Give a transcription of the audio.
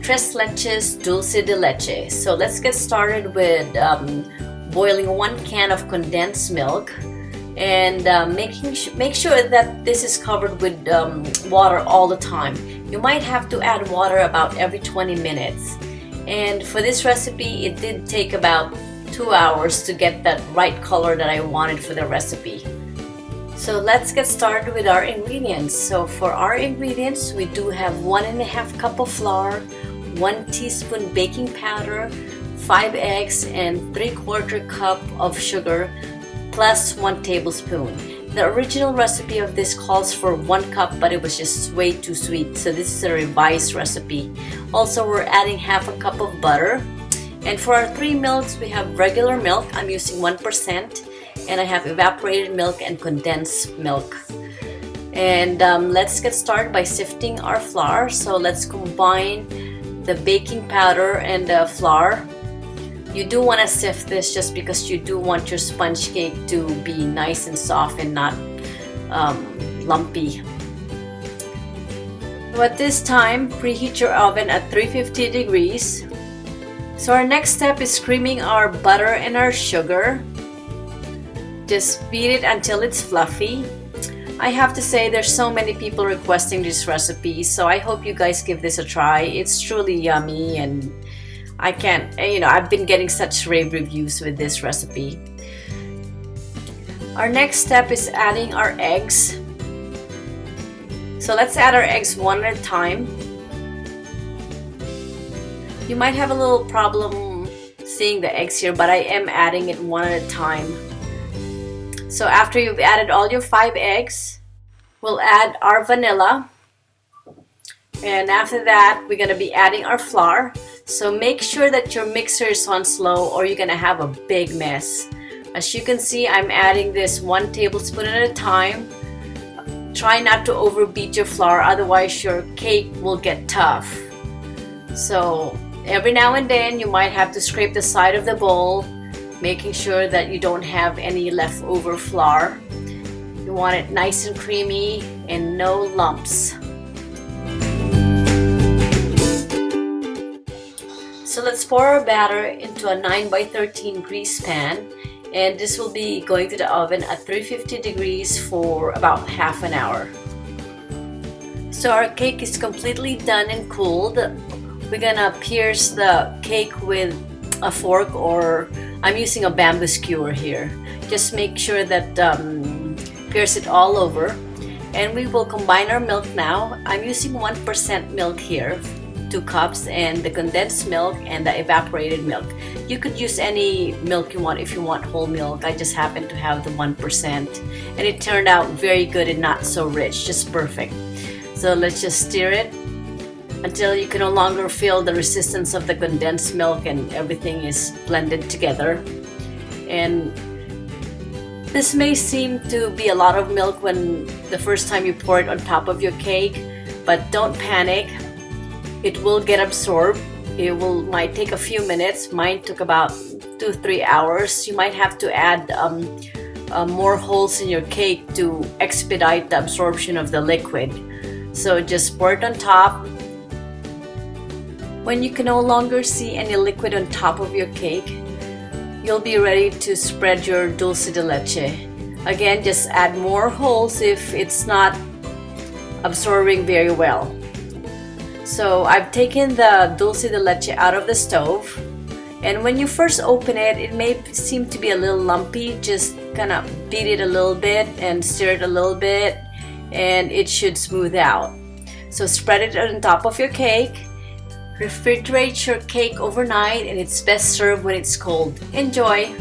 Tres Leches Dulce De Leche. So let's get started with boiling 1 can of condensed milk, and make sure that this is covered with water all the time. You might have to add water about every 20 minutes. And for this recipe, it did take about 2 hours to get that right color that I wanted for the recipe. So let's get started with our ingredients. So for our ingredients, we do have 1.5 cup of flour, 1 teaspoon baking powder, 5 eggs, and 3/4 cup of sugar, plus 1 tablespoon. The original recipe of this calls for 1 cup, but it was just way too sweet. So this is a revised recipe. Also, we're adding 1/2 cup of butter. And for our 3 milks, we have regular milk. I'm using 1%. And I have evaporated milk and condensed milk. And let's get started by sifting our flour. So let's combine the baking powder and the flour. You do want to sift this just because you do want your sponge cake to be nice and soft and not lumpy. So at this time, preheat your oven at 350 degrees. So our next step is creaming our butter and our sugar. Just beat it until it's fluffy. I have to say, there's so many people requesting this recipe, so I hope you guys give this a try. It's truly yummy, and I've been getting such rave reviews with this recipe. Our next step is adding our eggs. So let's add our eggs one at a time. You might have a little problem seeing the eggs here, but I am adding it one at a time. So after you've added all your 5 eggs, we'll add our vanilla. And after that, we're going to be adding our flour. So make sure that your mixer is on slow or you're going to have a big mess. As you can see, I'm adding this 1 tablespoon at a time. Try not to overbeat your flour, otherwise your cake will get tough. So every now and then, you might have to scrape the side of the bowl, making sure that you don't have any leftover flour. You want it nice and creamy and no lumps. So let's pour our batter into a 9x13 grease pan, and this will be going to the oven at 350 degrees for about half an hour. So our cake is completely done and cooled. We're gonna pierce the cake with a fork, or I'm using a bamboo skewer here. Just make sure that pierce it all over. And we will combine our milk now. I'm using 1% milk here, 2 cups, and the condensed milk and the evaporated milk. You could use any milk you want if you want whole milk. I just happen to have the 1%, and it turned out very good and not so rich, just perfect. So let's just stir it until you can no longer feel the resistance of the condensed milk and everything is blended together. And this may seem to be a lot of milk when the first time you pour it on top of your cake, but don't panic. It will get absorbed. Might take a few minutes. Mine took about 2-3 hours. You might have to add more holes in your cake to expedite the absorption of the liquid. So just pour it on top. When you can no longer see any liquid on top of your cake, you'll be ready to spread your dulce de leche. Again, just add more holes if it's not absorbing very well. So I've taken the dulce de leche out of the stove, and when you first open it, it may seem to be a little lumpy. Just kind of beat it a little bit and stir it a little bit, and it should smooth out. So spread it on top of your cake. Refrigerate your cake overnight, and it's best served when it's cold. Enjoy!